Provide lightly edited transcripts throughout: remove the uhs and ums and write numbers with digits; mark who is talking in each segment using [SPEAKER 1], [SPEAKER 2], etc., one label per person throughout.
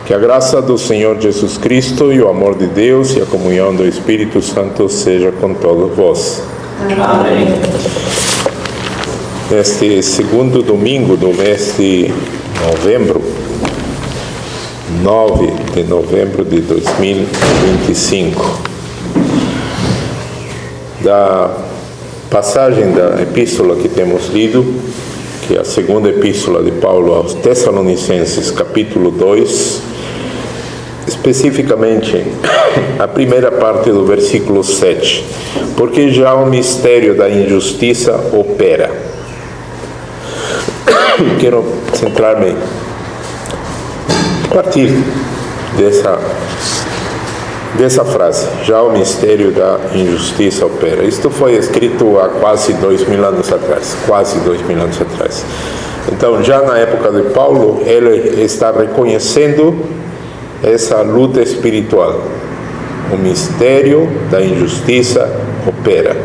[SPEAKER 1] Que a graça do Senhor Jesus Cristo e o amor de Deus e a comunhão do Espírito Santo seja com todos vós.
[SPEAKER 2] Amém.
[SPEAKER 1] Neste segundo domingo do mês de novembro, 9 de novembro de 2025, da passagem da epístola que temos lido, que é a segunda epístola de Paulo aos Tessalonicenses, capítulo 2, especificamente a primeira parte do versículo 7, porque já o mistério da injustiça opera. Quero centrar-me a partir dessa frase, já o mistério da injustiça opera. Isto foi escrito há quase 2000 anos atrás, Então, já na época de Paulo, ele está reconhecendo essa luta espiritual. O mistério da injustiça opera.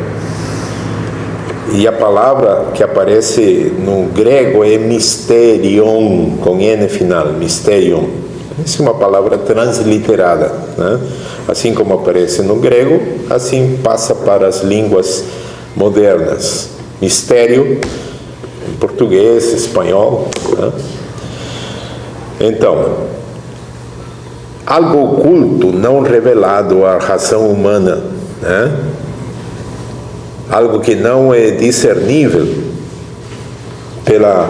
[SPEAKER 1] E a palavra que aparece no grego é mysterion, com N final, mysterion. Essa é uma palavra transliterada, né? Assim como aparece no grego, assim passa para as línguas modernas. Mistério, em português, espanhol, né? Então, algo oculto, não revelado à razão humana, né? Algo que não é discernível pela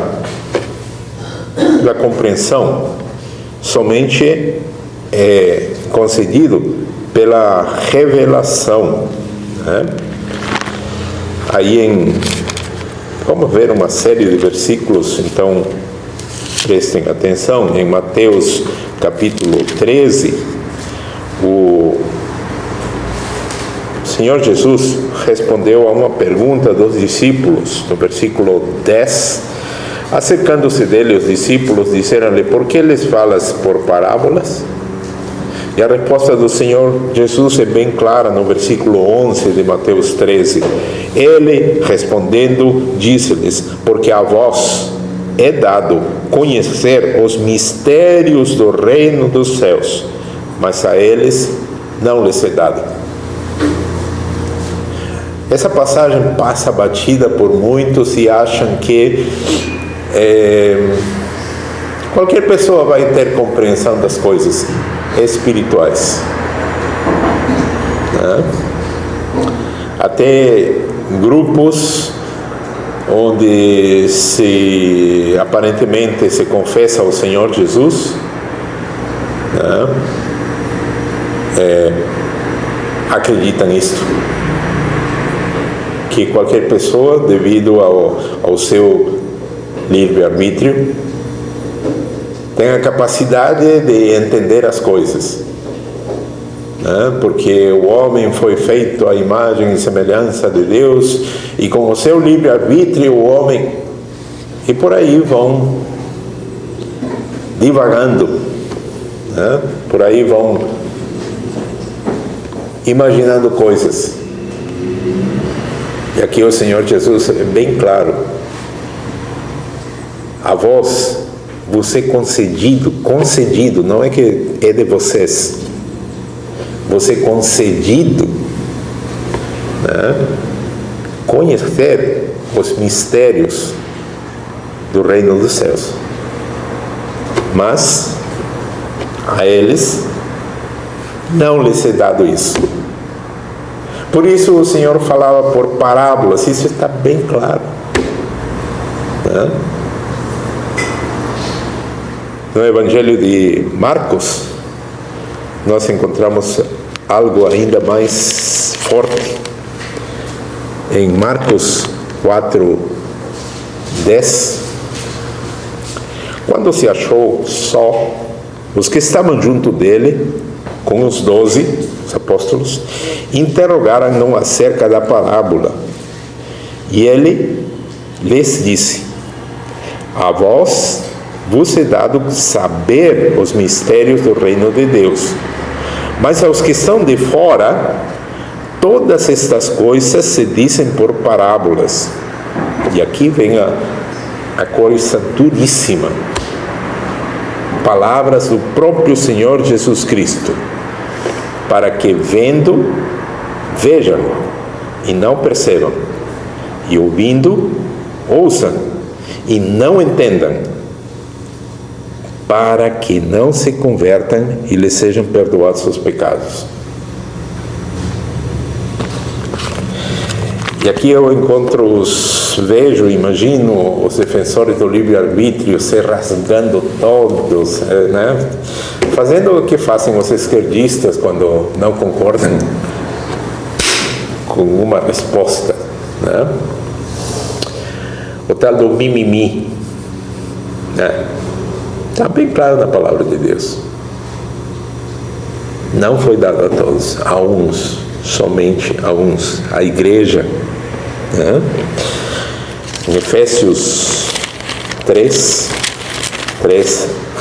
[SPEAKER 1] compreensão, somente é concedido pela revelação, né? Aí vamos ver uma série de versículos, então prestem atenção. Em Mateus capítulo 13, o Senhor Jesus respondeu a uma pergunta dos discípulos, no versículo 10, acercando-se dele, os discípulos disseram-lhe: por que lhes falas por parábolas? E a resposta do Senhor Jesus é bem clara no versículo 11 de Mateus 13. Ele, respondendo, disse-lhes: porque a vós é dado conhecer os mistérios do reino dos céus, mas a eles não lhes é dado. Essa passagem passa batida por muitos e acham que qualquer pessoa vai ter compreensão das coisas espirituais, né? Até grupos onde aparentemente se confessa ao Senhor Jesus, né? Acreditam nisto, que qualquer pessoa, devido ao seu livre-arbítrio, tem a capacidade de entender as coisas, né? Porque o homem foi feito à imagem e semelhança de Deus, e com o seu livre-arbítrio o homem, e por aí vão divagando, né? Por aí vão imaginando coisas. E aqui o Senhor Jesus é bem claro: a vós vos é concedido, não é que é de vocês, vos é concedido, né? Conhecer os mistérios do reino dos céus, mas a eles não lhes é dado isso. Por isso o Senhor falava por parábolas, isso está bem claro, né? No Evangelho de Marcos, nós encontramos algo ainda mais forte. Em Marcos 4:10, quando se achou só, os que estavam junto dele, com os 12, os apóstolos, interrogaram-no acerca da parábola. E ele lhes disse: a vós vos é dado saber os mistérios do reino de Deus, mas aos que estão de fora, todas estas coisas se dizem por parábolas. E aqui vem a coisa duríssima. palavras do próprio Senhor Jesus Cristo, para que vendo, vejam e não percebam, e ouvindo, ouçam e não entendam, para que não se convertam e lhes sejam perdoados os pecados. E aqui eu vejo, imagino os defensores do livre-arbítrio se rasgando todos, né? Fazendo o que fazem os esquerdistas quando não concordam com uma resposta, né? O tal do mimimi, né? Está bem claro na palavra de Deus. Não foi dado a todos, a uns, somente a uns, a igreja, né? Em Efésios 3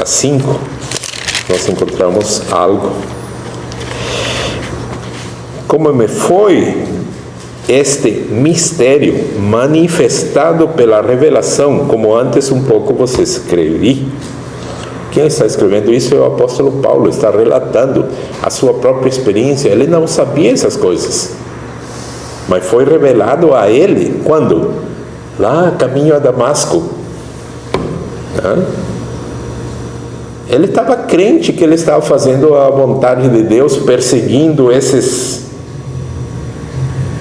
[SPEAKER 1] a 5, nós encontramos algo. Como me foi este mistério manifestado pela revelação, como antes um pouco você escrevi. Quem está escrevendo isso é o apóstolo Paulo, está relatando a sua própria experiência. Ele não sabia essas coisas, mas foi revelado a ele, quando? Lá, caminho a Damasco. Ele estava crente que ele estava fazendo a vontade de Deus, perseguindo esses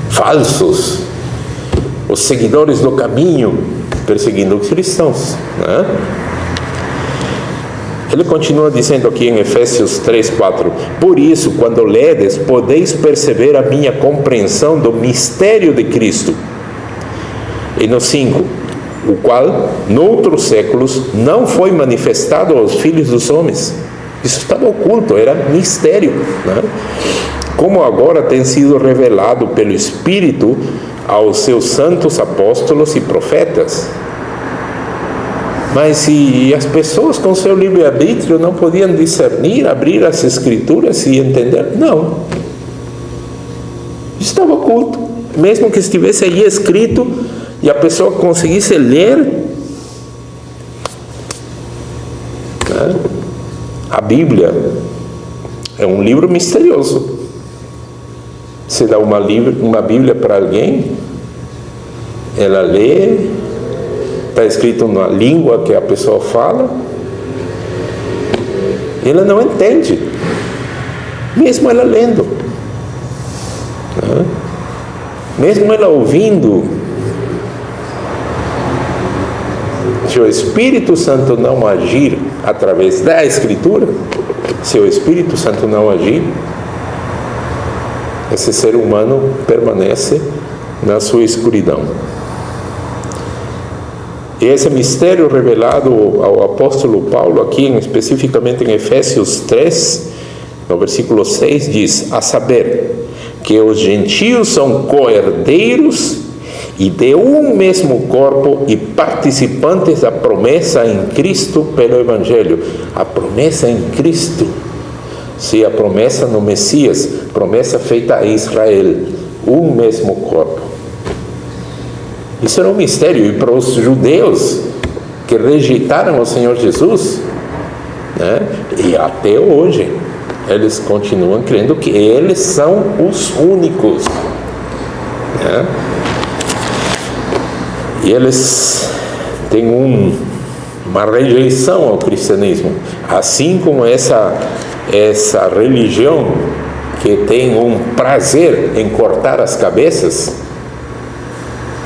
[SPEAKER 1] falsos, os seguidores do caminho, perseguindo os cristãos, né? Ele continua dizendo aqui em Efésios 3:4: por isso, quando ledes, podeis perceber a minha compreensão do mistério de Cristo. E no 5, o qual, noutros séculos, não foi manifestado aos filhos dos homens. Isso estava oculto, era mistério, né? Como agora tem sido revelado pelo Espírito aos seus santos apóstolos e profetas. Mas se as pessoas com seu livre-arbítrio não podiam discernir, abrir as Escrituras e entender, não. Estava oculto. Mesmo que estivesse aí escrito e a pessoa conseguisse ler, né? A Bíblia é um livro misterioso. Se dá uma Bíblia para alguém, ela lê, está escrito na língua que a pessoa fala, ela não entende, mesmo ela lendo, né? Mesmo ela ouvindo. Se o Espírito Santo não agir através da Escritura, se o Espírito Santo não agir, esse ser humano permanece na sua escuridão. E esse mistério revelado ao apóstolo Paulo, aqui especificamente em Efésios 3, no versículo 6, diz: a saber, que os gentios são co-herdeiros e de um mesmo corpo e participantes da promessa em Cristo pelo Evangelho. A promessa em Cristo, se a promessa no Messias, promessa feita a Israel, um mesmo corpo. Isso era um mistério, e para os judeus que rejeitaram o Senhor Jesus, né, e até hoje, eles continuam crendo que eles são os únicos, né? E eles têm uma rejeição ao cristianismo, assim como essa religião que tem um prazer em cortar as cabeças,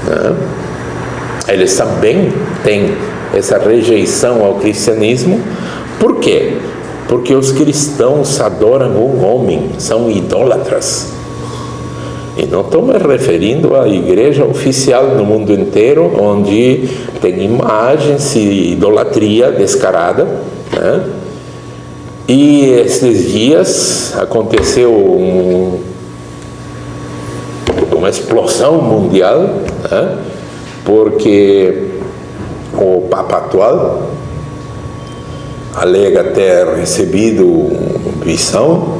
[SPEAKER 1] né? Eles também têm essa rejeição ao cristianismo. Por quê? Porque os cristãos adoram um homem, são idólatras. E não estou me referindo à igreja oficial no mundo inteiro, onde tem imagens e idolatria descarada, né? E esses dias aconteceu uma explosão mundial, né? Porque o Papa atual alega ter recebido visão,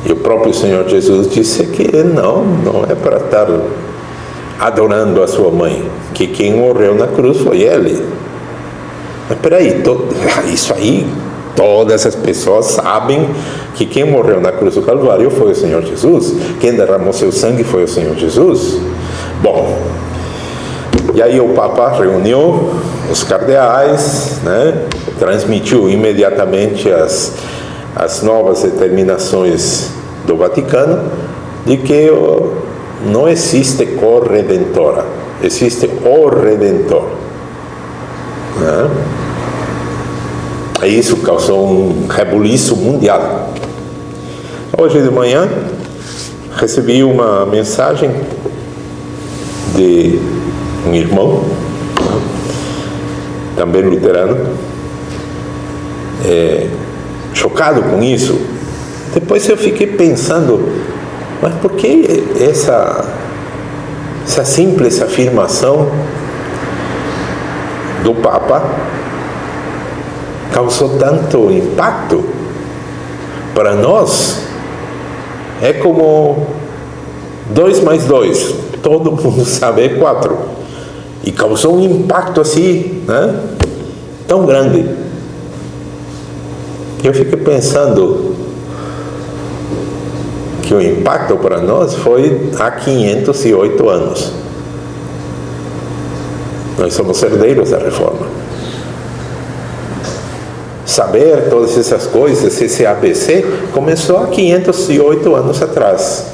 [SPEAKER 1] e o próprio Senhor Jesus disse que não é para estar adorando a sua mãe, que quem morreu na cruz foi ele. Mas peraí, isso aí, todas as pessoas sabem que quem morreu na cruz do Calvário foi o Senhor Jesus. Quem derramou seu sangue foi o Senhor Jesus. Bom, e aí o Papa reuniu os cardeais, né? Transmitiu imediatamente as novas determinações do Vaticano de que não existe corredentora, existe o Redentor. Né? E isso causou um rebuliço mundial. Hoje de manhã recebi uma mensagem de um irmão, também luterano, chocado com isso. Depois eu fiquei pensando, mas por que essa simples afirmação do Papa causou tanto impacto? Para nós é como 2 mais 2, todo mundo sabe, é 4, e causou um impacto assim, né? Tão grande. Eu fiquei pensando que o impacto para nós foi há 508 anos. Nós somos herdeiros da Reforma. Saber todas essas coisas, esse ABC, começou há 508 anos atrás.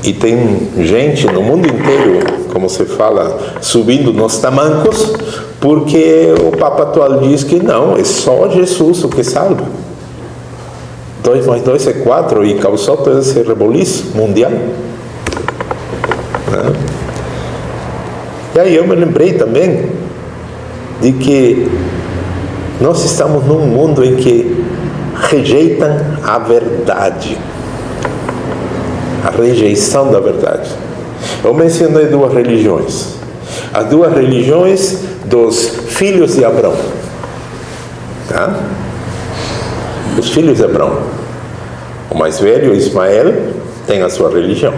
[SPEAKER 1] E tem gente no mundo inteiro, como se fala, subindo nos tamancos, porque o Papa atual diz que não, é só Jesus o que salva. 2 mais 2 é 4, e causou todo esse rebuliço mundial. Né? E aí eu me lembrei também de que nós estamos num mundo em que rejeitam a verdade. A rejeição da verdade. Eu mencionei 2 religiões. As 2 religiões dos filhos de Abraão. Tá? Os filhos de Abraão. O mais velho, Ismael, tem a sua religião.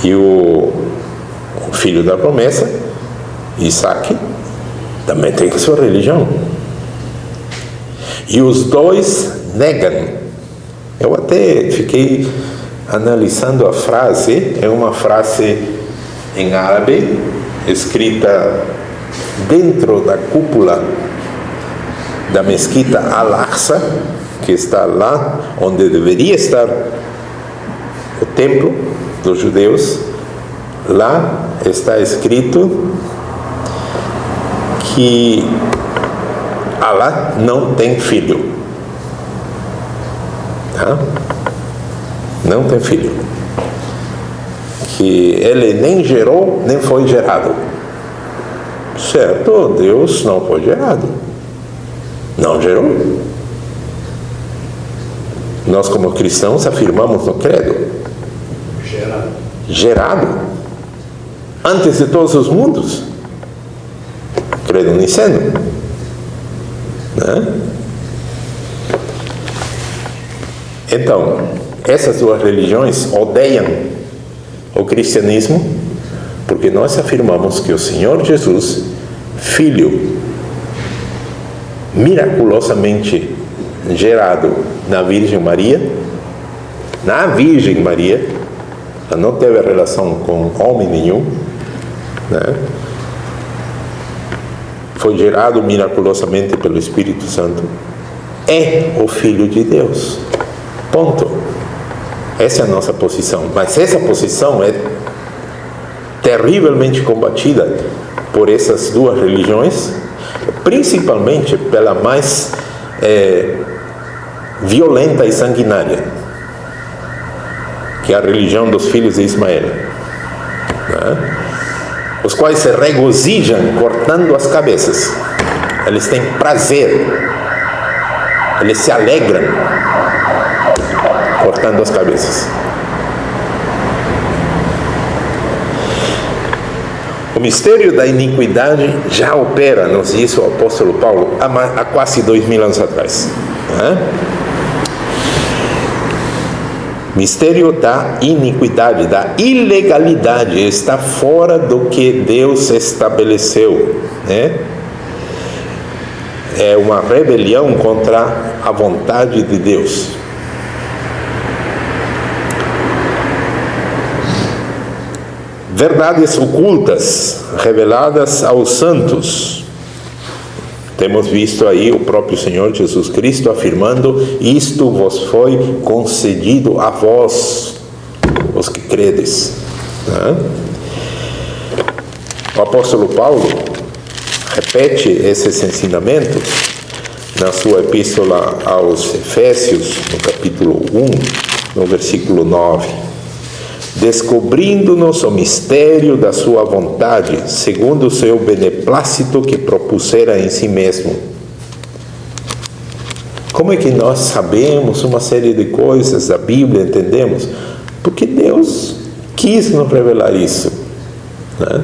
[SPEAKER 1] E o filho da promessa, Isaac, também tem a sua religião. E os 2 negam. Eu até fiquei analisando a frase. É uma frase em árabe, escrita dentro da cúpula da mesquita Al-Aqsa, que está lá onde deveria estar o templo dos judeus. Lá está escrito que Alá não tem filho. Tá? Não tem filho. Que ele nem gerou, nem foi gerado. Certo, Deus não foi gerado. Não gerou. Nós, como cristãos, afirmamos no credo. Gerado. Antes de todos os mundos. Credo niceno. Né? Então, essas 2 religiões odeiam o cristianismo, porque nós afirmamos que o Senhor Jesus, Filho, miraculosamente gerado na Virgem Maria, ela não teve relação com homem nenhum, né? Foi gerado miraculosamente pelo Espírito Santo, é o Filho de Deus. Ponto. Essa é a nossa posição. Mas essa posição é terrivelmente combatida por essas 2 religiões, principalmente pela mais violenta e sanguinária, que é a religião dos filhos de Ismael, né? Os quais se regozijam cortando as cabeças. Eles têm prazer, eles se alegram cortando as cabeças. O mistério da iniquidade já opera, nos diz o apóstolo Paulo, há quase 2000 anos atrás. Mistério da iniquidade, da ilegalidade, está fora do que Deus estabeleceu, né? É uma rebelião contra a vontade de Deus. Verdades ocultas reveladas aos santos. Temos visto aí o próprio Senhor Jesus Cristo afirmando: isto vos foi concedido a vós, os que credes. O apóstolo Paulo repete esses ensinamentos na sua epístola aos Efésios, no capítulo 1, no versículo 9. Descobrindo-nos o mistério da sua vontade, segundo o seu beneplácito que propusera em si mesmo. Como é que nós sabemos uma série de coisas da Bíblia, entendemos? Porque Deus quis nos revelar isso, né?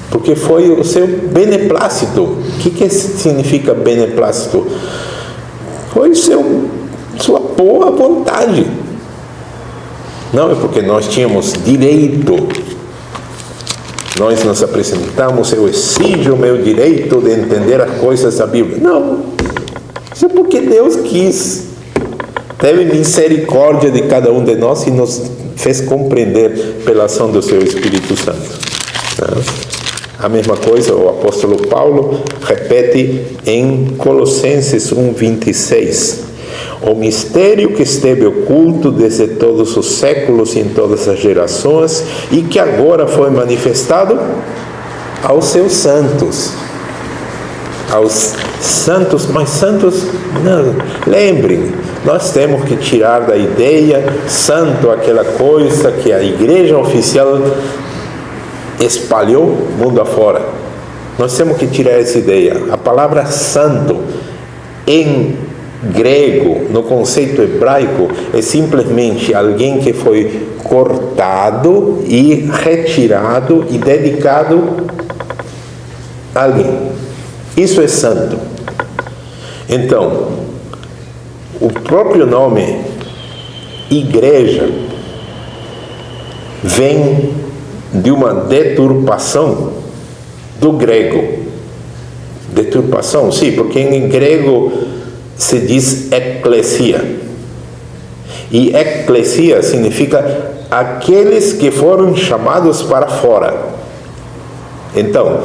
[SPEAKER 1] Porque foi o seu beneplácito. O que significa beneplácito? Foi sua boa vontade. Não é porque nós tínhamos direito. Nós nos apresentamos: eu exijo o meu direito de entender as coisas da Bíblia. Não. Isso é porque Deus quis. Teve misericórdia de cada um de nós e nos fez compreender pela ação do seu Espírito Santo. A mesma coisa o apóstolo Paulo repete em Colossenses 1:26. O mistério que esteve oculto desde todos os séculos e em todas as gerações e que agora foi manifestado aos seus santos. Aos santos, mas santos, não, lembrem, nós temos que tirar da ideia santo aquela coisa que a igreja oficial espalhou mundo afora. Nós temos que tirar essa ideia. A palavra santo em grego, no conceito hebraico, é simplesmente alguém que foi cortado e retirado e dedicado a alguém. Isso é santo. Então, o próprio nome igreja vem de uma deturpação do grego. Deturpação, sim, porque em grego se diz eclesia. E eclesia significa aqueles que foram chamados para fora. Então,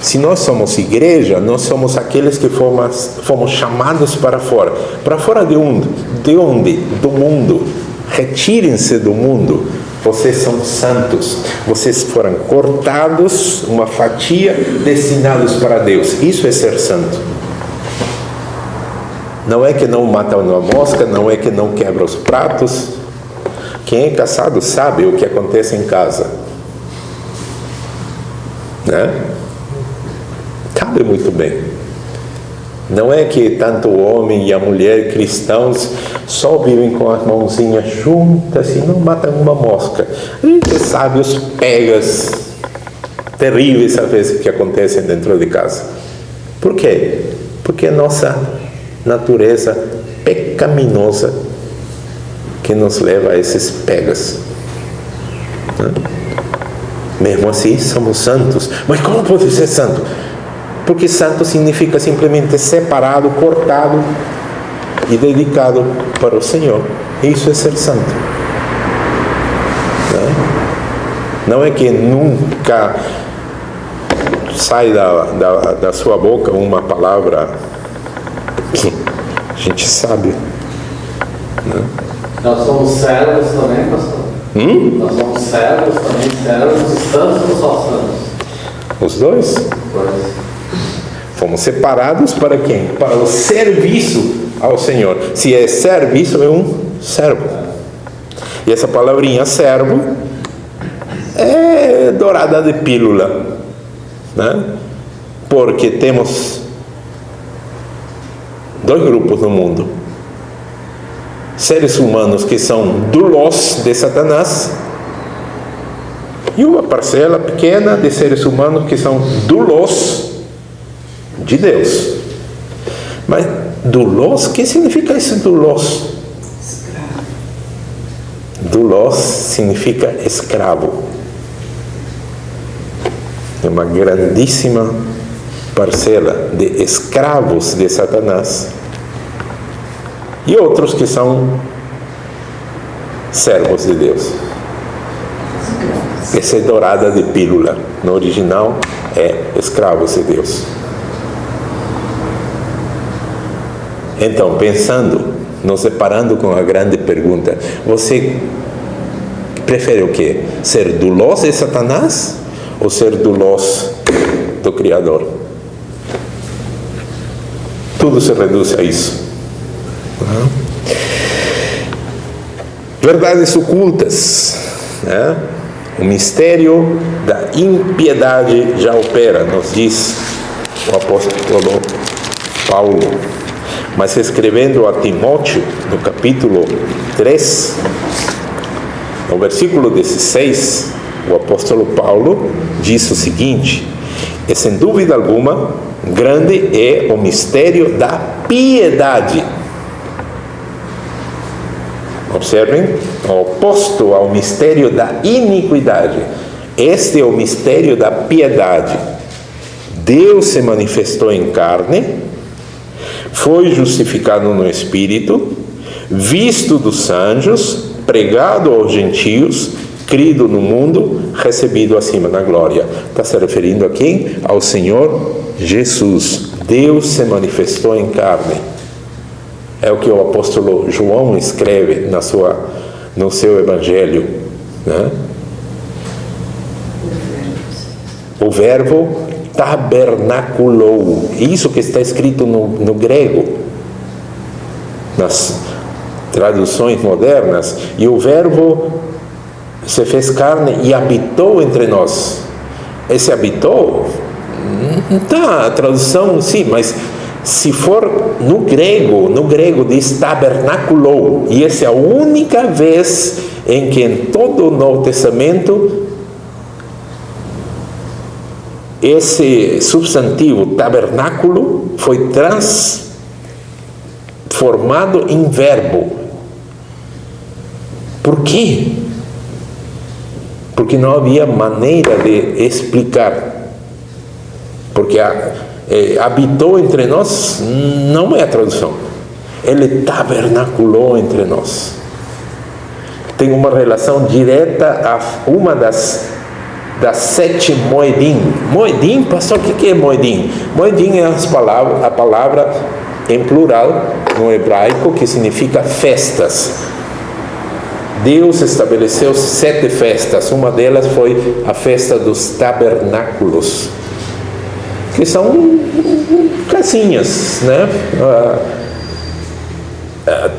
[SPEAKER 1] se nós somos igreja, nós somos aqueles que fomos chamados para fora. Para fora de onde? De onde? Do mundo. Retirem-se do mundo. Vocês são santos. Vocês foram cortados, uma fatia, destinados para Deus. Isso é ser santo. Não é que não mata uma mosca, não é que não quebra os pratos. Quem é casado sabe o que acontece em casa, né? Sabe muito bem. Não é que tanto o homem e a mulher cristãos só vivem com as mãozinhas juntas e não matam uma mosca. A gente sabe os pegas terríveis às vezes que acontecem dentro de casa. Por quê? Porque a nossa natureza pecaminosa que nos leva a esses pegas. Mesmo assim, somos santos. Mas como pode ser santo? Porque santo significa simplesmente separado, cortado e dedicado para o Senhor. Isso é ser santo. Não é que nunca sai da sua boca uma palavra que a gente sabe. Né?
[SPEAKER 2] Nós somos servos também, pastor? Nós somos servos também, servos santos ou só santos?
[SPEAKER 1] Os dois?
[SPEAKER 2] Pois.
[SPEAKER 1] Fomos separados para quem? Para o serviço ao Senhor. Se é serviço, é um servo. E essa palavrinha servo é dourada de pílula, né? Porque temos dois grupos no mundo: seres humanos que são doulos de Satanás e uma parcela pequena de seres humanos que são doulos de Deus. Mas doulos, o que significa esse doulos? Doulos significa escravo. É uma grandíssima parcela de escravos de Satanás e outros que são servos de Deus. Essa é dourada de pílula. No original é escravos de Deus. Então, pensando, nos deparando com a grande pergunta, você prefere o quê? Ser doulos de Satanás ou ser doulos do Criador? Tudo se reduz a isso. Verdades ocultas, né? O mistério da impiedade já opera, nos diz o apóstolo Paulo. Mas escrevendo a Timóteo, no capítulo 3, no versículo 16, o apóstolo Paulo diz o seguinte: e sem dúvida alguma, grande é o mistério da piedade. Observem, oposto ao mistério da iniquidade. Este é o mistério da piedade. Deus se manifestou em carne, foi justificado no Espírito, visto dos anjos, pregado aos gentios, crido no mundo, recebido acima na glória. Está se referindo a quem? Ao Senhor Jesus. Deus se manifestou em carne. É o que o apóstolo João escreve no seu evangelho, né? O verbo tabernaculou. Isso que está escrito no grego, nas traduções modernas. E o verbo se fez carne e habitou entre nós. Esse habitou, tá, a tradução sim, mas se for no grego diz tabernaculou, e essa é a única vez em que em todo o Novo Testamento esse substantivo tabernáculo foi transformado em verbo. Por quê? Porque não havia maneira de explicar. Porque habitou entre nós não é a tradução. Ele tabernaculou entre nós. Tem uma relação direta a uma das 7 moedim. Moedim, pastor, o que é moedim? Moedim é a palavra em plural no hebraico que significa festas. Deus estabeleceu 7 festas. Uma delas foi a festa dos tabernáculos, que são casinhas, né?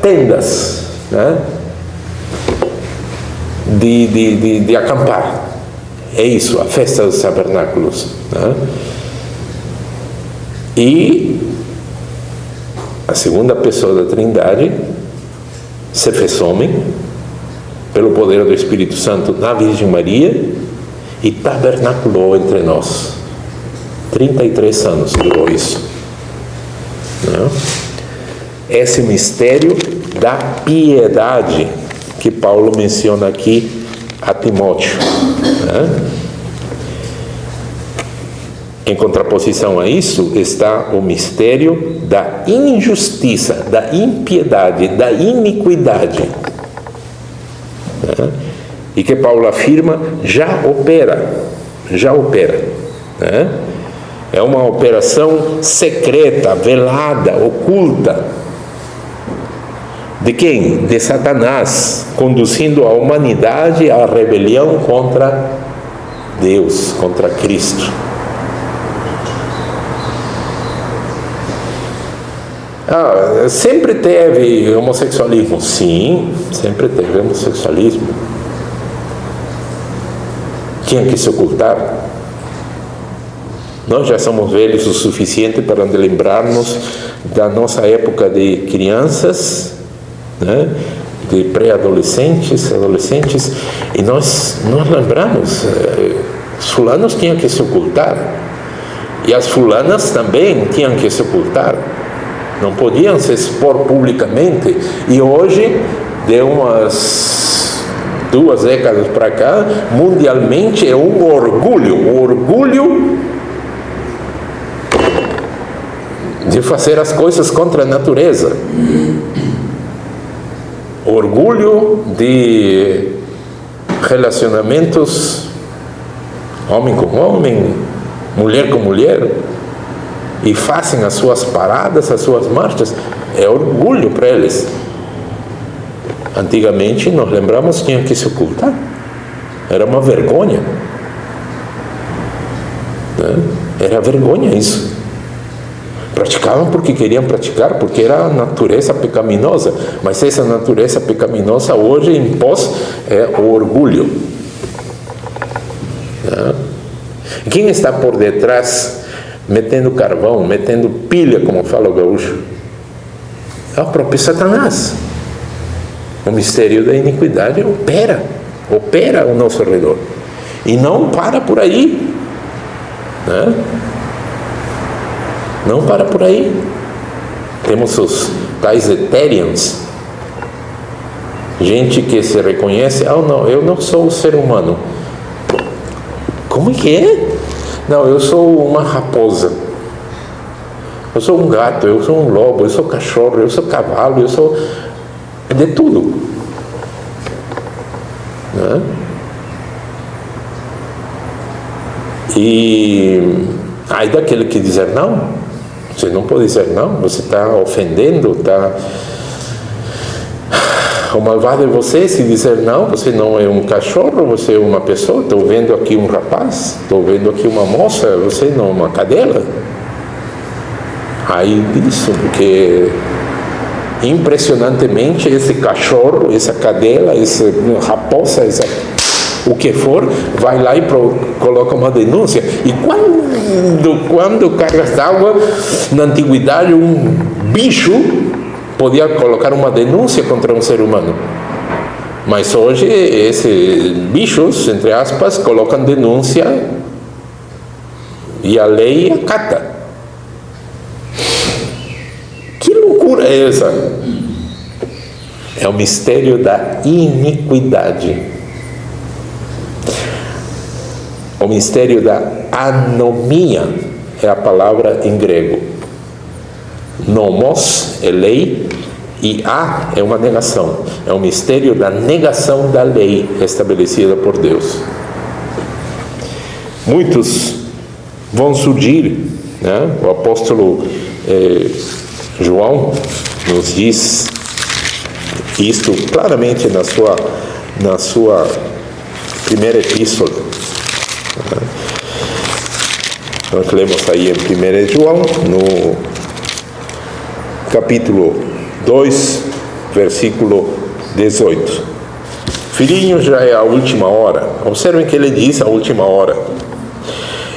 [SPEAKER 1] Tendas, né? De acampar. É isso, a festa dos tabernáculos, né? E a segunda pessoa da Trindade se fez homem pelo poder do Espírito Santo na Virgem Maria e tabernaculou entre nós. 33 anos durou isso, né? Esse mistério da piedade que Paulo menciona aqui a Timóteo, né? Em contraposição a isso está o mistério da injustiça, da impiedade, da iniquidade, né? E que Paulo afirma já opera, né? É uma operação secreta, velada, oculta. De quem? De Satanás, conduzindo a humanidade à rebelião contra Deus, contra Cristo. Sempre teve homossexualismo? Sim, sempre teve homossexualismo. Tinha que se ocultar. Nós já somos velhos o suficiente para lembrarmos da nossa época de crianças, né? De pré-adolescentes, adolescentes, e nós lembramos, os fulanos tinham que se ocultar, e as fulanas também tinham que se ocultar, não podiam se expor publicamente. E hoje, de umas 2 décadas para cá, mundialmente é um orgulho. O orgulho de fazer as coisas contra a natureza. Orgulho de relacionamentos homem com homem, mulher com mulher, e fazem as suas paradas, as suas marchas. É orgulho para eles. Antigamente, nós lembramos, tinham que se ocultar. Era uma vergonha. Era vergonha isso. Praticavam porque queriam praticar, porque era a natureza pecaminosa. Mas essa natureza pecaminosa hoje impôs o orgulho. Quem está por detrás, metendo carvão, metendo pilha, como fala o gaúcho? É o próprio Satanás. O mistério da iniquidade opera ao nosso redor. E não para por aí. Não para por aí. Temos os tais Ethereans. Gente que se reconhece, não, eu não sou um ser humano. Como que é? Não, eu sou uma raposa. Eu sou um gato, eu sou um lobo, eu sou cachorro, eu sou cavalo, eu sou de tudo. E aí daquele que dizer não, você não pode dizer não, você está ofendendo, o malvado é você se dizer não, você não é um cachorro, você é uma pessoa. Estou vendo aqui um rapaz, estou vendo aqui uma moça, você não é uma cadela. Aí disso, porque impressionantemente esse cachorro, essa cadela, essa raposa, o que for, vai lá e coloca uma denúncia. E quando cargas d'água, na antiguidade, um bicho podia colocar uma denúncia contra um ser humano. Mas hoje, esses bichos, entre aspas, colocam denúncia e a lei acata. Que loucura é essa? É o mistério da iniquidade. O mistério da anomia é a palavra em grego. Nomos é lei e a é uma negação. É o mistério da negação da lei estabelecida por Deus. Muitos vão surgir, O apóstolo João nos diz isto claramente na sua primeira epístola. Nós lemos aí em 1 João, no capítulo 2, versículo 18. Filhinhos, já é a última hora. Observem que ele diz a última hora.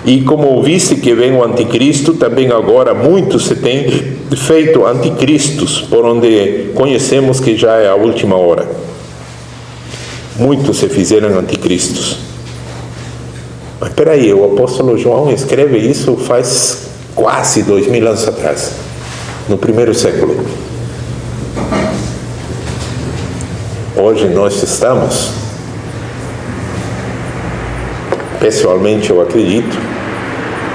[SPEAKER 1] E como ouviste que vem o anticristo, também agora muitos se têm feito anticristos, por onde conhecemos que já é a última hora. Muitos se fizeram anticristos. Mas espera aí, o apóstolo João escreve isso faz quase 2000 anos atrás, no primeiro século. Hoje nós estamos, pessoalmente eu acredito,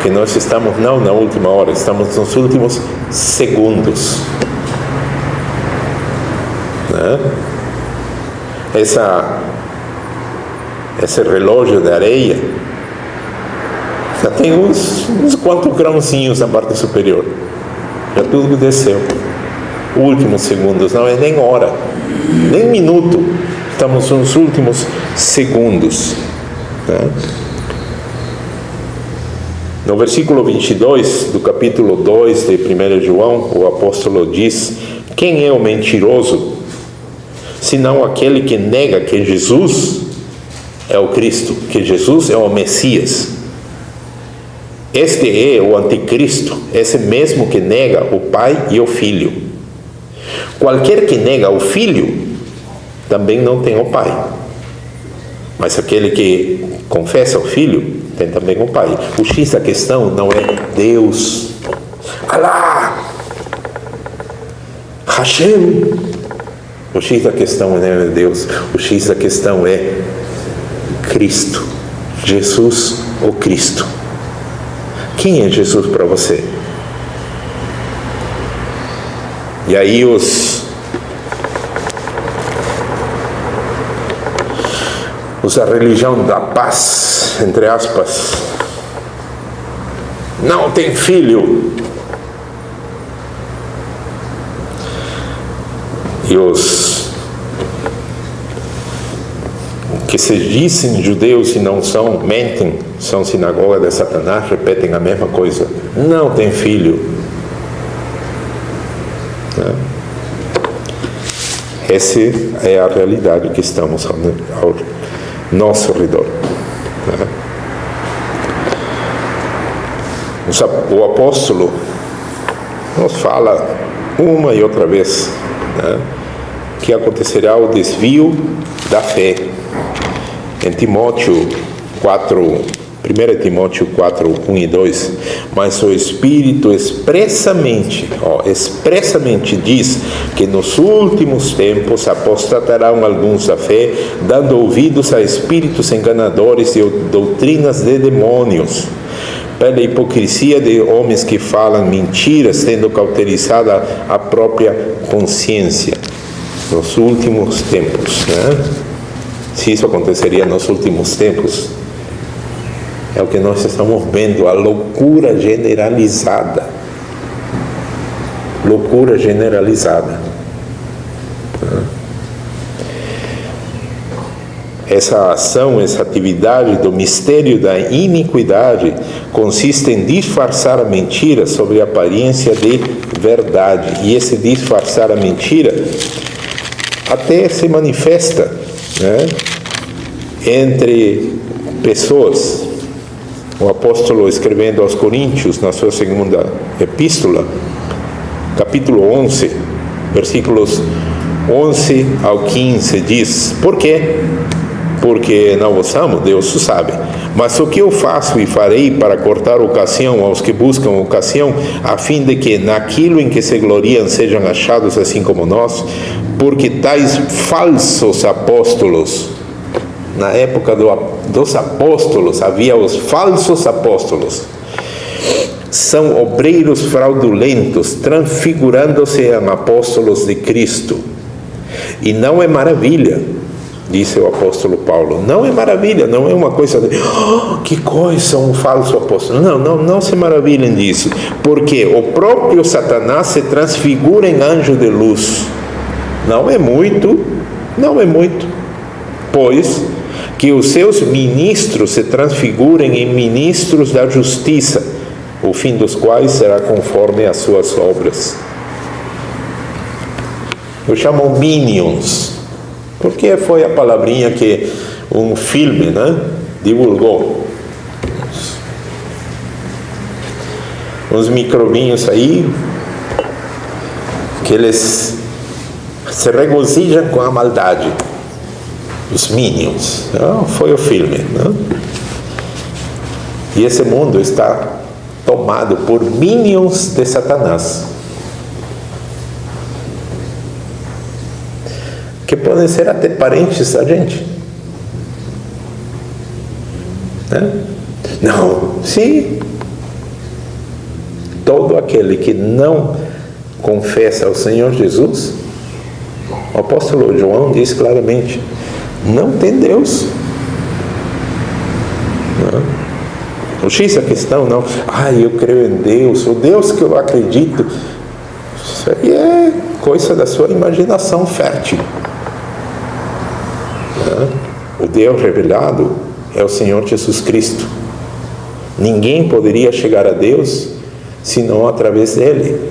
[SPEAKER 1] que nós estamos não na última hora, estamos nos últimos segundos. Esse relógio de areia já tem uns quantos grãozinhos na parte superior. Já tudo desceu. Últimos segundos, não é nem hora, nem minuto. Estamos nos últimos segundos. No versículo 22 do capítulo 2 de 1 João, o apóstolo diz: quem é o mentiroso, senão aquele que nega que Jesus é o Cristo, que Jesus é o Messias? Este é o anticristo, esse mesmo que nega o Pai e o Filho. Qualquer que nega o Filho, também não tem o Pai. Mas aquele que confessa o Filho, tem também o Pai. O X da questão não é Deus, Alá, Hashem, O X da questão não é Deus, o X da questão é Cristo. Jesus ou Cristo. Quem é Jesus para você? E aí a religião da paz, entre aspas, não tem filho. E os que se dizem judeus e não são, mentem, são sinagoga de Satanás, repetem a mesma coisa. Não tem filho. Essa é a realidade que estamos ao nosso redor. O apóstolo nos fala uma e outra vez que acontecerá o desvio da fé. Em Timóteo 4, 1 Timóteo 4, 1 e 2, mas o Espírito expressamente diz que nos últimos tempos apostatarão alguns da fé, dando ouvidos a espíritos enganadores e doutrinas de demônios, pela hipocrisia de homens que falam mentiras, tendo cauterizada a própria consciência. Nos últimos tempos, se isso aconteceria nos últimos tempos, é o que nós estamos vendo, a loucura generalizada. Loucura generalizada. Essa ação, essa atividade do mistério da iniquidade consiste em disfarçar a mentira sob a aparência de verdade. E esse disfarçar a mentira até se manifesta entre pessoas. O apóstolo, escrevendo aos Coríntios, na sua segunda epístola, capítulo 11, versículos 11 ao 15, diz: por quê? Porque não vos amo, Deus o sabe. Mas o que eu faço e farei para cortar ocasião aos que buscam ocasião, a fim de que naquilo em que se gloriam sejam achados assim como nós, porque tais falsos apóstolos, na época dos apóstolos, havia os falsos apóstolos, são obreiros fraudulentos, transfigurando-se em apóstolos de Cristo. E não é maravilha, disse o apóstolo Paulo, não é maravilha, não é uma coisa de que coisa, um falso apóstolo. Não se maravilhem disso, porque o próprio Satanás se transfigura em anjo de luz. Não é muito, pois que os seus ministros se transfigurem em ministros da justiça, o fim dos quais será conforme as suas obras. Eu chamo minions, porque foi a palavrinha que um filme divulgou. Uns microbinhos aí, que eles se regozijam com a maldade. Os Minions, foi o filme. E esse mundo está tomado por Minions de Satanás, que podem ser até parentes da gente. Não, sim. Todo aquele que não confessa ao Senhor Jesus, o apóstolo João diz claramente, não tem Deus. O X é a questão, não. Eu creio em Deus, o Deus que eu acredito. Isso aí é coisa da sua imaginação fértil. O Deus revelado é o Senhor Jesus Cristo. Ninguém poderia chegar a Deus senão através dele.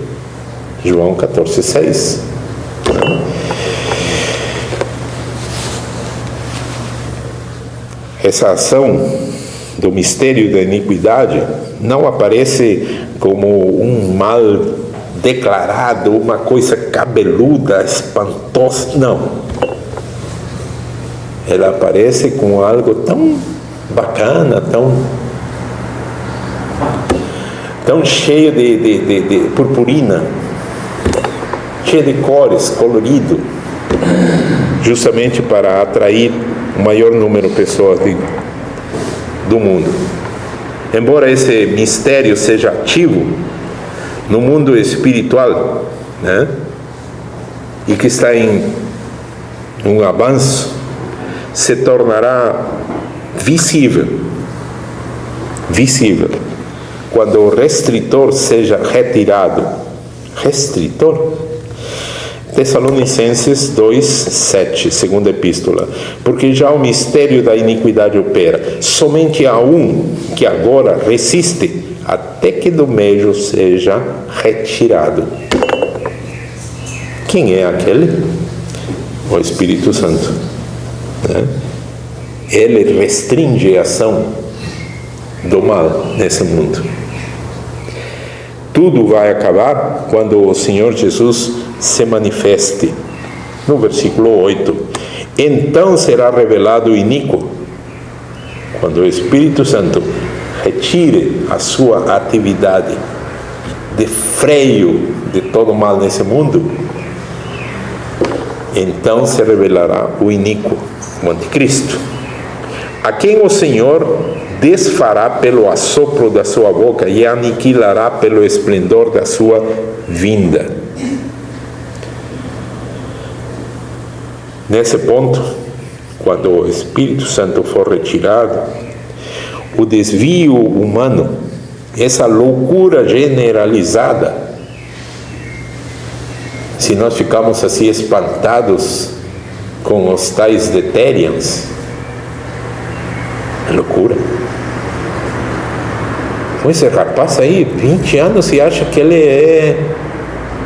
[SPEAKER 1] João 14:6. Essa ação do mistério da iniquidade não aparece como um mal declarado, uma coisa cabeluda, espantosa, não. Ela aparece como algo tão bacana, tão cheio de purpurina, cheio de cores, colorido. justamente para atrair o maior número de pessoas do mundo. Embora esse mistério seja ativo no mundo espiritual, né, e que está em um avanço, se tornará visível quando o restritor seja retirado. Restritor? Tessalonicenses 2:7, segunda epístola. Porque já o mistério da iniquidade opera. Somente há um que agora resiste até que do meio seja retirado. Quem é aquele? O Espírito Santo. Né? Ele restringe a ação do mal nesse mundo. Tudo vai acabar quando o Senhor Jesus se manifeste. No versículo 8. Então será revelado o iníquo. Quando o Espírito Santo retire a sua atividade de freio de todo mal nesse mundo, então se revelará o iníquo, o anticristo, a quem o Senhor desfará pelo assopro da sua boca e aniquilará pelo esplendor da sua vinda. Nesse ponto, quando o Espírito Santo for retirado, o desvio humano, essa loucura generalizada, se nós ficamos assim espantados com os tais Deterians, é loucura. Esse rapaz aí, 20 anos, e acha que ele é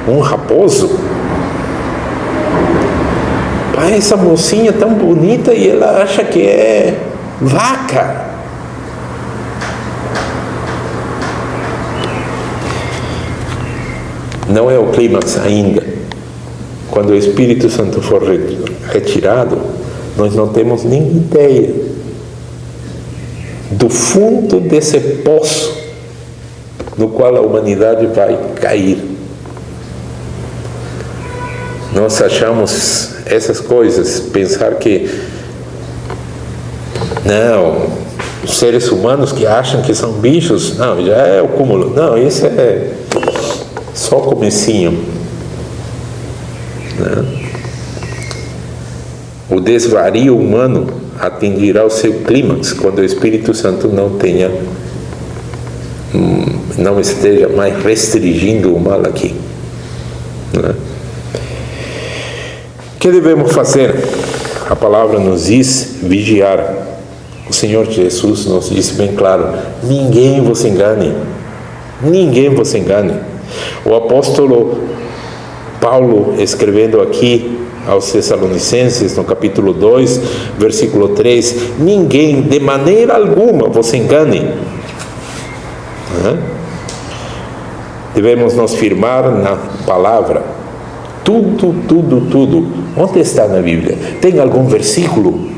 [SPEAKER 1] um raposo. Pai, essa mocinha tão bonita e ela acha que é vaca. Não é o clímax ainda. Quando o Espírito Santo for retirado, nós não temos nem ideia do fundo desse poço no qual a humanidade vai cair. Nós achamos essas coisas, pensar que não, os seres humanos que acham que são bichos, não, já é o cúmulo. Não, isso é só comecinho, né? O desvario humano atingirá o seu clímax quando o Espírito Santo não esteja mais restringindo o mal aqui, né? O que devemos fazer? A palavra nos diz vigiar. O Senhor Jesus nos disse bem claro: ninguém vos engane. Ninguém vos engane. O apóstolo Paulo, escrevendo aqui aos Tessalonicenses, no capítulo 2, versículo 3, ninguém de maneira alguma vos engane. Devemos nos firmar na palavra. Tudo. Onde está na Bíblia? Tem algum versículo?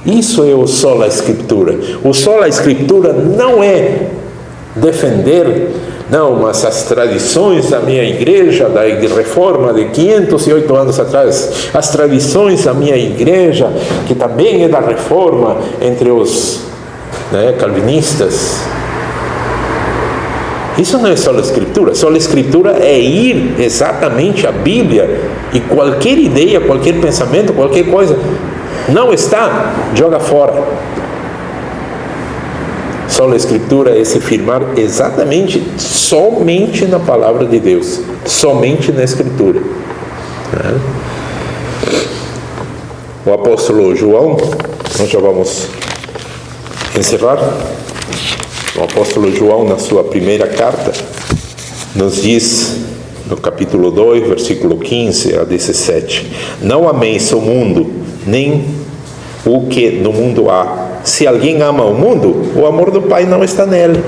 [SPEAKER 1] Isso é o sola escritura. O sola escritura não é defender, não, mas as tradições da minha igreja, da reforma de 508 anos atrás, as tradições da minha igreja, que também é da reforma entre os calvinistas. Isso não é sola escritura. Sola escritura é ir exatamente à Bíblia e qualquer ideia, qualquer pensamento, qualquer coisa não está, joga fora. Sola escritura é se firmar exatamente, somente na palavra de Deus, somente na escritura. O apóstolo João, nós já vamos encerrar. O apóstolo João, na sua primeira carta, nos diz, no capítulo 2, versículo 15 a 17: não ameis o mundo, nem o que no mundo há. Se alguém ama o mundo, o amor do Pai não está nele.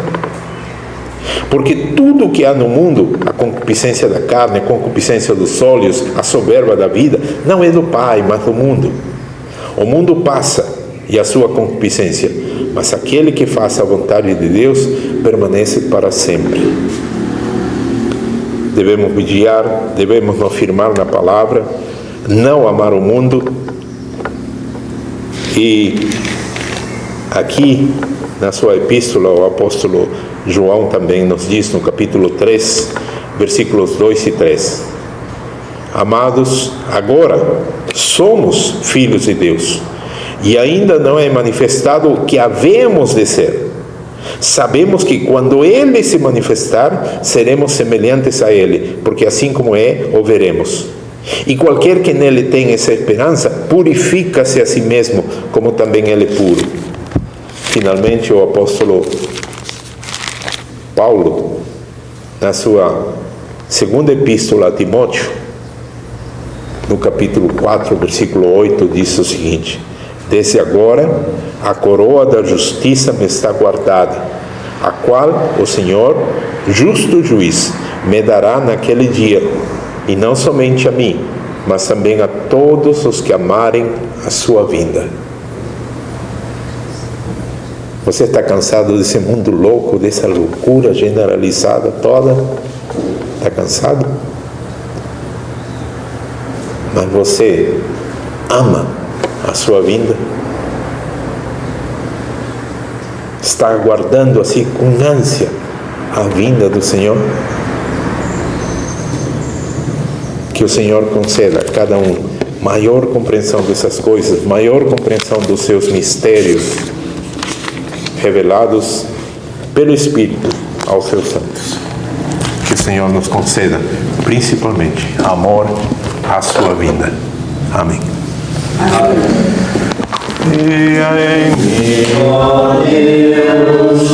[SPEAKER 1] Porque tudo o que há no mundo, a concupiscência da carne, a concupiscência dos olhos, a soberba da vida, não é do Pai, mas do mundo. O mundo passa e a sua concupiscência, mas aquele que faça a vontade de Deus permanece para sempre. Devemos vigiar, devemos nos firmar na palavra, não amar o mundo, E aqui, na sua epístola, o apóstolo João também nos diz, no capítulo 3, versículos 2 e 3: Amados, agora somos filhos de Deus, e ainda não é manifestado o que havemos de ser. Sabemos que quando Ele se manifestar, seremos semelhantes a Ele, porque assim como é, o veremos. E qualquer que nele tem essa esperança, purifica-se a si mesmo, como também Ele é puro. Finalmente, o apóstolo Paulo, na sua segunda epístola a Timóteo, no capítulo 4, versículo 8, diz o seguinte: Desde agora a coroa da justiça me está guardada, a qual o Senhor, justo juiz, me dará naquele dia, e não somente a mim, mas também a todos os que amarem a sua vinda. Você está cansado desse mundo louco, dessa loucura generalizada toda? Está cansado? Mas você ama a sua vinda? Está aguardando assim com ânsia a vinda do Senhor? Que o Senhor conceda a cada um maior compreensão dessas coisas, maior compreensão dos seus mistérios revelados pelo Espírito aos seus santos. Que o Senhor nos conceda, principalmente, amor à sua vinda. Amém. E em mim, ó Deus,